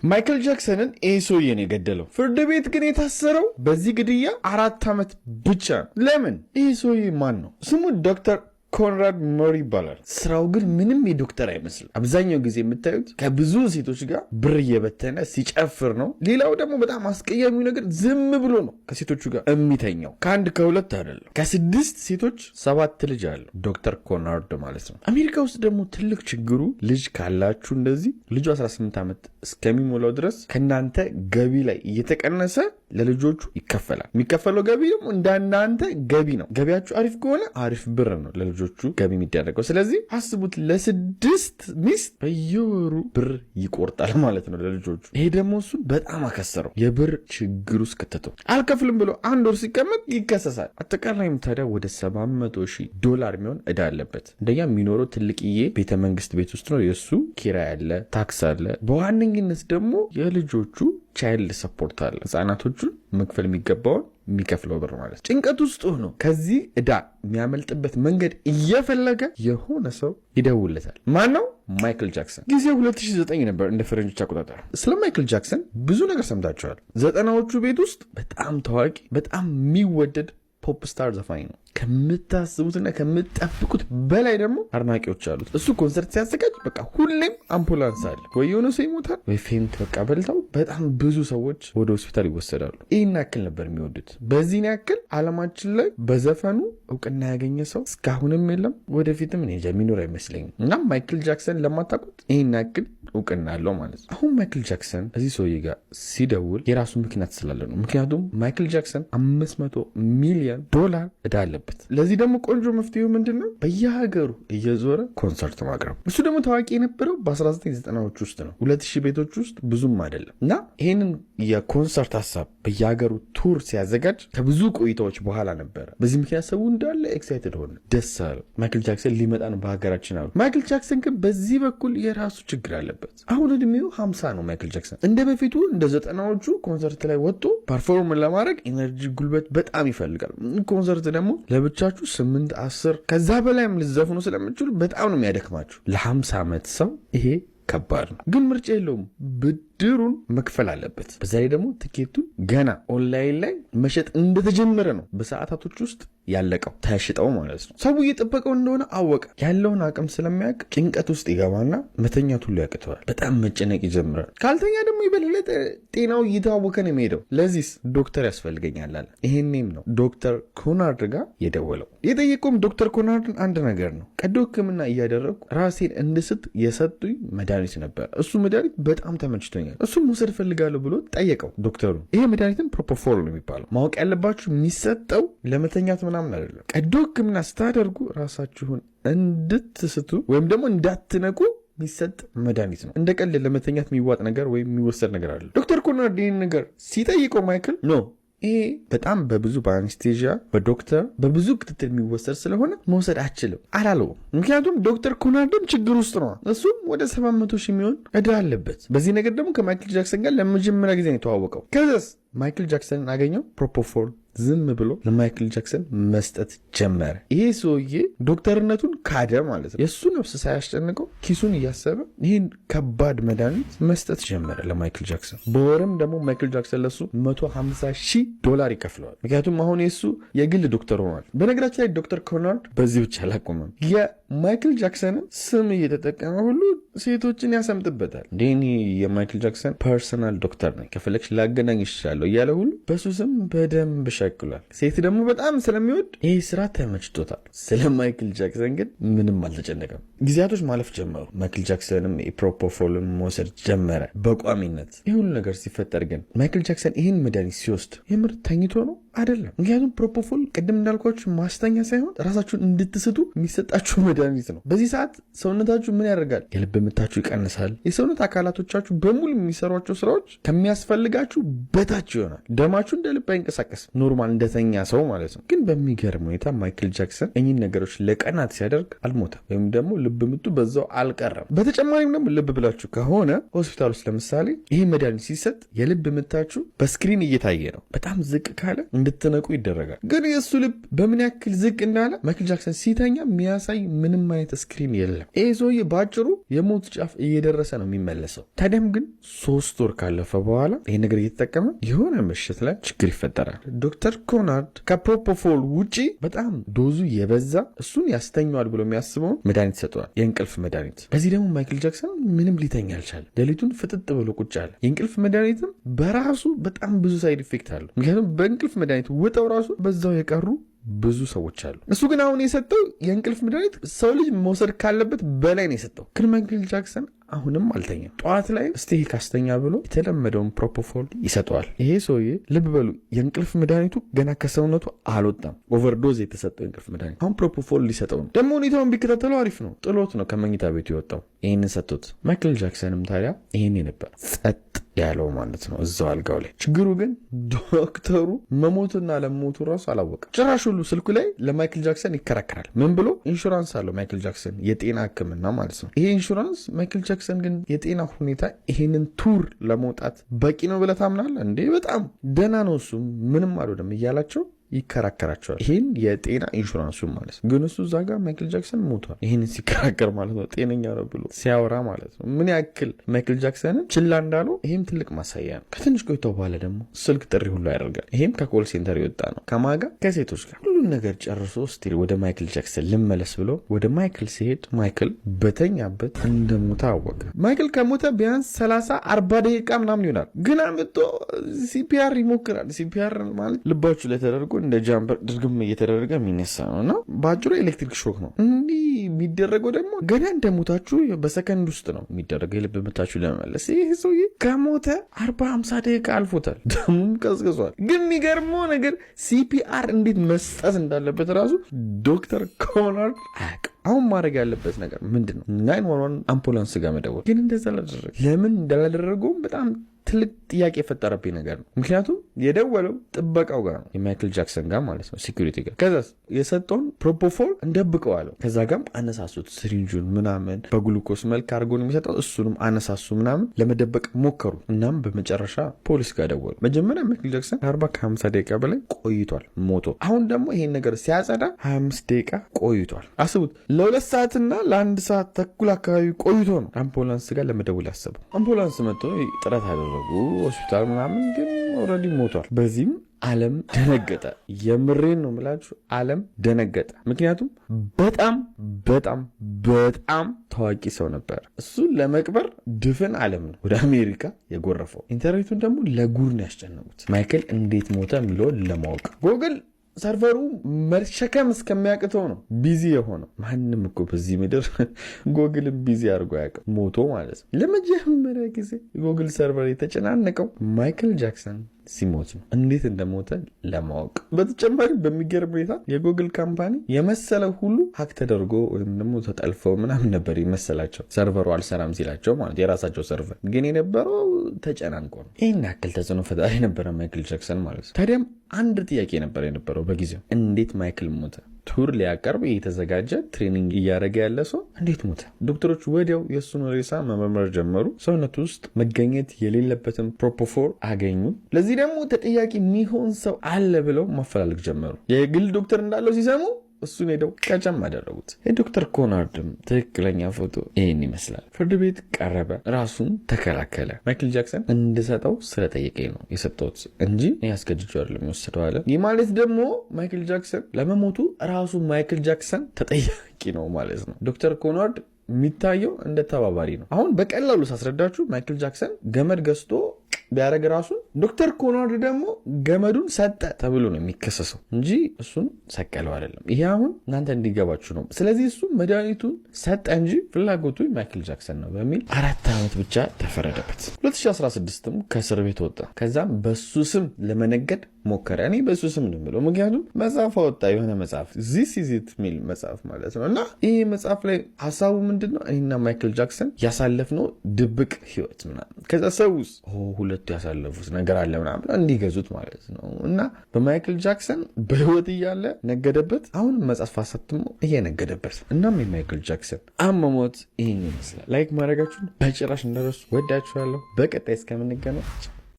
ማይክል ጃክሰንን ኤሶዬን የገደለው ፍርድ ቤት ግን የታሰረው በዚህ ግድያ 4 ዓመት ብቻ። ለምን? ኤሶዬ ማን ነው? ስሙ ዶክተር ኮንራድ ሞሪ ይባላል። ስራው ግን ምንም የዶክተር አይመስልም። አብዛኛው ጊዜ የምታዩት ከብዙ ሴቶች ጋር ብር እየበተነ ሲጨፍር ነው። ሌላው ደግሞ በጣም አስቀያሚው ነገር ዝም ብሎ ነው ከሴቶቹ ጋር የሚተኛው። ከአንድ ከሁለት አይደለም፣ ከ6 ሴቶች 7 ልጅ አለው ዶክተር ኮናርድ ማለት ነው። አሜሪካ ውስጥ ደግሞ ትልቅ ችግሩ ልጅ ካላችሁ እንደዚህ ልጁ 18 ዓመት እስከሚሞላው ድረስ ከእናንተ ገቢ ላይ እየተቀነሰ ለልጆቹ ይከፈላል። የሚከፈለው ገቢ ደግሞ እንዳናንተ ገቢ ነው። ገቢያችሁ አሪፍ ከሆነ አሪፍ ብር ነው ለልጆቹ ገቢ የሚደረገው። ስለዚህ አስቡት፣ ለ6 ሚስት በየወሩ ብር ይቆርጣል ማለት ነው ለልጆቹ። ይሄ ደግሞ እሱን በጣም አከሰረው፣ የብር ችግር ውስጥ ከተተው። አልከፍልም ብሎ 1 ወር ሲቀመጥ ይከሰሳል። አጠቃላይም ታዲያ ወደ $700,000 የሚሆን እዳ አለበት። እንደኛ የሚኖረው ትልቅዬ ቤተመንግስት ቤት ውስጥ ነው። የእሱ ኪራይ አለ፣ ታክስ አለ። በዋነኝነት ደግሞ የልጆቹ ቻይልድ ሰፖርት አለ። ህፃናቶቹን መክፈል የሚገባውን የሚከፍለው ብር ማለት። ጭንቀት ውስጥ ሆኖ ከዚህ እዳ የሚያመልጥበት መንገድ እየፈለገ የሆነ ሰው ይደውለታል። ማን ነው? ማይክል ጃክሰን። ጊዜው 2009 ነበር እንደ ፈረንጆች አቆጣጠር። ስለ ማይክል ጃክሰን ብዙ ነገር ሰምታችኋል። 90ዎቹ ቤት ውስጥ በጣም ታዋቂ፣ በጣም የሚወደድ ፖፕ ስታር ዘፋኝ ነው። ከምታስቡትና ከምትጠብቁት በላይ ደግሞ አድናቂዎች አሉት። እሱ ኮንሰርት ሲያዘጋጅ በቃ ሁሌም አምቡላንስ አለ። ወይ የሆነ ሰው ይሞታል ወይ ፌንት በቃ በልተው በጣም ብዙ ሰዎች ወደ ሆስፒታል ይወሰዳሉ። ይህን ያክል ነበር የሚወዱት። በዚህን ያክል ዓለማችን ላይ በዘፈኑ እውቅና ያገኘ ሰው እስካሁንም የለም፣ ወደፊትም እኔ የሚኖር አይመስለኝም። እና ማይክል ጃክሰን ለማታውቁት ይህን ያክል እውቅና አለው ማለት ነው። አሁን ማይክል ጃክሰን እዚህ ሰውዬ ጋር ሲደውል የራሱ ምክንያት ስላለ ነው። ምክንያቱም ማይክል ጃክሰን $500 ሚሊዮን እዳ አለበት። ለዚህ ደግሞ ቆንጆ መፍትሄው ምንድነው? በየሀገሩ እየዞረ ኮንሰርት ማቅረብ። እሱ ደግሞ ታዋቂ የነበረው በ1990ዎች ውስጥ ነው። 2000 ቤቶች ውስጥ ብዙም አይደለም። እና ይህንን የኮንሰርት ሀሳብ በየሀገሩ ቱር ሲያዘጋጅ ከብዙ ቆይታዎች በኋላ ነበረ። በዚህ ምክንያት ሰው እንዳለ ኤክሳይትድ ሆነ፣ ደስ አለው። ማይክል ጃክሰን ሊመጣ ነው በሀገራችን አሉ። ማይክል ጃክሰን ግን በዚህ በኩል የራሱ ችግር አለበት። አሁን እድሜው 50 ነው። ማይክል ጃክሰን እንደ በፊቱ እንደ 90ዎቹ ኮንሰርት ላይ ወጥቶ ፐርፎርም ለማድረግ ኤነርጂ፣ ጉልበት በጣም ይፈልጋል። ኮንሰርት ደግሞ ለብቻችሁ 8 10 ከዛ በላይም ልዘፍኑ ስለምችሉ በጣም ነው የሚያደክማችሁ። ለ50 ዓመት ሰው ይሄ ከባድ ነው። ግን ምርጫ የለውም፣ ብድሩን መክፈል አለበት። በዛ ላይ ደግሞ ትኬቱን ገና ኦንላይን ላይ መሸጥ እንደተጀመረ ነው በሰዓታቶች ውስጥ ያለቀው፣ ተሽጠው ማለት ነው። ሰው እየጠበቀው እንደሆነ አወቀ። ያለውን አቅም ስለሚያውቅ ጭንቀት ውስጥ ይገባና መተኛት ሁሉ ያቅተዋል። በጣም መጨነቅ ይጀምራል። ካልተኛ ደግሞ የበለጠ ጤናው እየታወከ ነው የሚሄደው። ለዚህስ ዶክተር ያስፈልገኛል አለ። ይሄኔም ነው ዶክተር ኮናርድ ጋር የደወለው። የጠየቀውም ዶክተር ኮናርድን አንድ ነገር ነው። ቀዶ ሕክምና እያደረግኩ ራሴን እንድስት የሰጡኝ መድኃኒት ነበር። እሱ መድኃኒት በጣም ተመችቶኛል፣ እሱም መውሰድ እፈልጋለሁ ብሎ ጠየቀው ዶክተሩ። ይሄ መድኃኒትም ፕሮፖፎል ነው የሚባለው። ማወቅ ያለባችሁ የሚሰጠው ለመተኛት ምናምን አይደለም። ቀዶ ሕክምና ስታደርጉ ራሳችሁን እንድትስቱ ወይም ደግሞ እንዳትነቁ የሚሰጥ መድኃኒት ነው። እንደ ቀልድ ለመተኛት የሚዋጥ ነገር ወይም የሚወሰድ ነገር አለ። ዶክተር ኮናርድ ይህን ነገር ሲጠይቀው ማይክል ኖ ይሄ በጣም በብዙ በአንስቴዥያ በዶክተር በብዙ ክትትል የሚወሰድ ስለሆነ መውሰድ አችልም አላለውም። ምክንያቱም ዶክተር ኮናርድም ችግር ውስጥ ነው። እሱም ወደ 700,000 የሚሆን እዳ አለበት። በዚህ ነገር ደግሞ ከማይክል ጃክሰን ጋር ለመጀመሪያ ጊዜ ነው የተዋወቀው። ከዛስ ማይክል ጃክሰንን አገኘው። ፕሮፖፎል ዝም ብሎ ለማይክል ጃክሰን መስጠት ጀመረ። ይሄ ሰውዬ ዶክተርነቱን ካደ ማለት ነው። የእሱ ነፍስ ሳያስጨንቀው ኪሱን እያሰበ ይህን ከባድ መድኃኒት መስጠት ጀመረ ለማይክል ጃክሰን። በወርም ደግሞ ማይክል ጃክሰን ለሱ $150,000 ይከፍለዋል። ምክንያቱም አሁን የሱ የግል ዶክተር ሆኗል። በነገራችን ላይ ዶክተር ኮናርድ በዚህ ብቻ አላቆመም። የማይክል ጃክሰንን ስም እየተጠቀመ ሁሉ ሴቶችን ያሰምጥበታል። እኔ የማይክል ጃክሰን ፐርሰናል ዶክተር ነኝ፣ ከፈለግሽ ላገናኝ ይችላለሁ እያለ ሁሉ በሱ ስም በደንብ ሸክሏል። ሴት ደግሞ በጣም ስለሚወድ ይህ ስራ ተመችቶታል። ስለ ማይክል ጃክሰን ግን ምንም አልተጨነቀም። ጊዜያቶች ማለፍ ጀመሩ። ማይክል ጃክሰንም የፕሮፖፎልን መውሰድ ጀመረ በቋሚነት። ይህ ሁሉ ነገር ሲፈጠር ግን ማይክል ጃክሰን ይህን መድኃኒት ሲወስድ የምር ተኝቶ ነው አይደለም። ምክንያቱም ፕሮፖፎል ቅድም እንዳልኳችሁ ማስተኛ ሳይሆን ራሳችሁን እንድትስቱ የሚሰጣችሁ መድኃኒት ነው። በዚህ ሰዓት ሰውነታችሁ ምን ያደርጋል? የልብ ምታችሁ ይቀንሳል። የሰውነት አካላቶቻችሁ በሙሉ የሚሰሯቸው ስራዎች ከሚያስፈልጋችሁ በታች ይሆናል። ደማችሁ እንደ ልብ አይንቀሳቀስም፣ ኖርማል እንደተኛ ሰው ማለት ነው። ግን በሚገርም ሁኔታ ማይክል ጃክሰን እኚህን ነገሮች ለቀናት ሲያደርግ አልሞተም፣ ወይም ደግሞ ልብ ምቱ በዛው አልቀረም። በተጨማሪም ደግሞ ልብ ብላችሁ ከሆነ ሆስፒታል ውስጥ ለምሳሌ ይህ መድኃኒት ሲሰጥ የልብ ምታችሁ በስክሪን እየታየ ነው። በጣም ዝቅ ካለ እንድትነቁ ይደረጋል። ግን የእሱ ልብ በምን ያክል ዝቅ እንዳለ ማይክል ጃክሰን ሲተኛ የሚያሳይ ምንም አይነት ስክሪን የለም። ይህ ሰውዬ በአጭሩ የሞት ጫፍ እየደረሰ ነው የሚመለሰው። ታዲያም ግን 3 ወር ካለፈ በኋላ ይህ ነገር እየተጠቀመ የሆነ ምሽት ላይ ችግር ይፈጠራል። ዶክተር ኮናርድ ከፕሮፖፎል ውጪ በጣም ዶዙ የበዛ እሱን ያስተኘዋል ብሎ የሚያስበውን መድኃኒት ሰጠዋል፣ የእንቅልፍ መድኃኒት። በዚህ ደግሞ ማይክል ጃክሰን ምንም ሊተኛ አልቻለም። ሌሊቱን ፍጥጥ ብሎ ቁጭ አለ። የእንቅልፍ መድኃኒትም በራሱ በጣም ብዙ ሳይድ ኢፌክት አለው። ምክንያቱም በእንቅልፍ መድኃኒት ውጠው ራሱ በዛው የቀሩ ብዙ ሰዎች አሉ። እሱ ግን አሁን የሰጠው የእንቅልፍ መድኃኒት ሰው ልጅ መውሰድ ካለበት በላይ ነው የሰጠው። ግን ማይክል ጃክሰን አሁንም አልተኛም። ጠዋት ላይ እስቲ ካስተኛ ብሎ የተለመደውን ፕሮፖፎል ይሰጠዋል። ይሄ ሰውዬ ልብ በሉ የእንቅልፍ መድኃኒቱ ገና ከሰውነቱ አልወጣም። ኦቨርዶዝ የተሰጠው የእንቅልፍ መድኃኒት አሁን ፕሮፖፎል ሊሰጠው ነው። ደግሞ ሁኔታውን ቢከታተለው አሪፍ ነው። ጥሎት ነው ከመኝታ ቤቱ የወጣው። ይህንን ሰጥቶት ማይክል ጃክሰንም ታዲያ ይህን ነበር ጸጥ ያለው ማለት ነው እዛው አልጋው ላይ። ችግሩ ግን ዶክተሩ መሞቱና ለሞቱ ራሱ አላወቀም። ጭራሽ ሁሉ ስልኩ ላይ ለማይክል ጃክሰን ይከራከራል። ምን ብሎ? ኢንሹራንስ አለው ማይክል ጃክሰን፣ የጤና ሕክምና ማለት ነው። ይሄ ኢንሹራንስ ማይክል ጃክሰን ግን የጤና ሁኔታ ይሄንን ቱር ለመውጣት በቂ ነው ብለህ ታምናለህ እንዴ? በጣም ደህና ነው እሱ ምንም አልሆነም እያላቸው ይከራከራቸዋል። ይህን የጤና ኢንሹራንሱ ማለት ነው። ግን እሱ እዛ ጋር ማይክል ጃክሰን ሞቷል። ይህንን ሲከራከር ማለት ነው ጤነኛ ነው ብሎ ሲያወራ ማለት ነው ምን ያክል ማይክል ጃክሰንን ችላ እንዳለው ይህም ትልቅ ማሳያ ነው። ከትንሽ ቆይቶ በኋላ ደግሞ ስልክ ጥሪ ሁሉ ያደርጋል። ይህም ከኮል ሴንተር የወጣ ነው። ከማጋ ከሴቶች ጋር ሁሉን ነገር ጨርሶ ስቲል ወደ ማይክል ጃክሰን ልመለስ ብሎ ወደ ማይክል ሲሄድ ማይክል በተኛበት እንደሞተ አወቀ። ማይክል ከሞተ ቢያንስ 30-40 ደቂቃ ምናምን ይሆናል። ግን አምጥቶ ሲፒአር ይሞክራል። ሲፒአር ማለት ልባችሁ ላይ ተደርጎ እንደ ጃምፐር ድርግም እየተደረገ የሚነሳ ነው እና በአጭሩ ኤሌክትሪክ ሾክ ነው። እንዲህ የሚደረገው ደግሞ ገና እንደሞታችሁ በሰከንድ ውስጥ ነው የሚደረገው የልብ ምታችሁ ለመመለስ። ይህ ሰውዬ ከሞተ 40-50 ደቂቃ አልፎታል። ደሙም ቀዝቅዟል። ግን የሚገርመው ነገር ሲፒአር እንዴት መስጠት እንዳለበት ራሱ ዶክተር ኮናርድ አያውቅም። አሁን ማድረግ ያለበት ነገር ምንድን ነው? 911 አምቡላንስ ጋር መደወል። ግን እንደዛ ላደረገ ለምን እንዳላደረገውም በጣም ትልቅ ጥያቄ የፈጠረብኝ ነገር ነው። ምክንያቱም የደወለው ጥበቃው ጋር ነው፣ የማይክል ጃክሰን ጋር ማለት ነው፣ ሴኩሪቲ ጋር። ከዛ የሰጠውን ፕሮፖፎል እንደብቀዋለሁ። ከዛ ጋም አነሳሱት፣ ስሪንጁን ምናምን በግሉኮስ መልክ አድርጎ ነው የሚሰጠው። እሱንም አነሳሱ ምናምን ለመደበቅ ሞከሩ። እናም በመጨረሻ ፖሊስ ጋር ደወሉ። መጀመሪያ ማይክል ጃክሰን 40-50 ደቂቃ በላይ ቆይቷል ሞቶ። አሁን ደግሞ ይሄን ነገር ሲያጸዳ 25 ደቂቃ ቆይቷል። አስቡት፣ ለ2 ሰዓትና ለ1 ሰዓት ተኩል አካባቢ ቆይቶ ነው አምቡላንስ ጋር ለመደወል ያሰበው። አምቡላንስ መጥቶ ጥረት አደረጉ ሆስፒታል ምናምን፣ ግን ኦልሬዲ ሞቷል። በዚህም ዓለም ደነገጠ። የምሬን ነው የምላችሁ፣ ዓለም ደነገጠ። ምክንያቱም በጣም በጣም በጣም ታዋቂ ሰው ነበር። እሱን ለመቅበር ድፍን ዓለም ነው ወደ አሜሪካ የጎረፈው። ኢንተርኔቱን ደግሞ ለጉድ ነው ያስጨነቁት። ማይክል እንዴት ሞተ የሚለውን ለማወቅ ጎግል ሰርቨሩ መሸከም እስከሚያቅተው ነው ቢዚ የሆነው። ማንም እኮ በዚህ ምድር ጎግልን ቢዚ አድርጎ ያውቅም ሞቶ ማለት ነው። ለመጀመሪያ ጊዜ ጎግል ሰርቨር የተጨናነቀው ማይክል ጃክሰን ሲሞት ነው። እንዴት እንደሞተ ለማወቅ በተጨማሪ በሚገርም ሁኔታ የጉግል ካምፓኒ የመሰለ ሁሉ ሀክ ተደርጎ ወይም ደግሞ ተጠልፈው ምናምን ነበር የመሰላቸው ሰርቨሩ አልሰራም ሲላቸው ማለት የራሳቸው ሰርቨር ግን የነበረው ተጨናንቆ ነው። ይህን ያክል ተጽዕኖ ፈጣሪ ነበረ ማይክል ጃክሰን ማለት ነው። ታዲያም አንድ ጥያቄ ነበር የነበረው በጊዜው፣ እንዴት ማይክል ሞተ? ቱር ሊያቀርብ የተዘጋጀ ትሬኒንግ እያደረገ ያለ ሰው እንዴት ሞተ? ዶክተሮች ወዲያው የእሱን ሬሳ መመርመር ጀመሩ። ሰውነቱ ውስጥ መገኘት የሌለበትን ፕሮፖፎል አገኙ። ለዚህ ደግሞ ተጠያቂ የሚሆን ሰው አለ ብለው ማፈላለግ ጀመሩ። የግል ዶክተር እንዳለው ሲሰሙ እሱን ሄደው ቀጨም አደረጉት። የዶክተር ኮናርድም ትክክለኛ ፎቶ ይህን ይመስላል። ፍርድ ቤት ቀረበ፣ ራሱን ተከላከለ። ማይክል ጃክሰን እንድሰጠው ስለጠየቀኝ ነው የሰጠሁት እንጂ ያስገድጄው አይደለም የወሰደው አለ። ይህ ማለት ደግሞ ማይክል ጃክሰን ለመሞቱ ራሱ ማይክል ጃክሰን ተጠያቂ ነው ማለት ነው። ዶክተር ኮናርድ የሚታየው እንደ ተባባሪ ነው። አሁን በቀላሉ ሳስረዳችሁ ማይክል ጃክሰን ገመድ ገዝቶ ቢያደረግ ራሱን ዶክተር ኮናርድ ደግሞ ገመዱን ሰጠ ተብሎ ነው የሚከሰሰው እንጂ እሱን ሰቀለው አይደለም። ይሄ አሁን እናንተ እንዲገባችሁ ነው። ስለዚህ እሱ መድኃኒቱን ሰጠ እንጂ ፍላጎቱ ማይክል ጃክሰን ነው በሚል 4 ዓመት ብቻ ተፈረደበት። 2016ም ከእስር ቤት ወጣ። ከዛም በሱ ስም ለመነገድ ሞከረ። እኔ በሱ ስም ነው የምለው ምክንያቱም መጽሐፍ አወጣ፣ የሆነ መጽሐፍ ዚስ ኢዝ ኢት የሚል መጽሐፍ ማለት ነው። እና ይህ መጽሐፍ ላይ ሀሳቡ ምንድን ነው? እኔና ማይክል ጃክሰን ያሳለፍነው ድብቅ ህይወት ምናምን፣ ከዛ ሰው ውስጥ ሁለቱ ያሳለፉት ነገር አለ ምናምን እንዲገዙት ማለት ነው። እና በማይክል ጃክሰን በህይወት እያለ ነገደበት። አሁን መጽሐፍ አሳትሞ እየነገደበት። እናም የማይክል ጃክሰን አሟሟት ይህን ይመስላል። ላይክ ማድረጋችሁን በጭራሽ እንዳረሱ ወዳችኋለሁ። በቀጣይ እስከምንገናኝ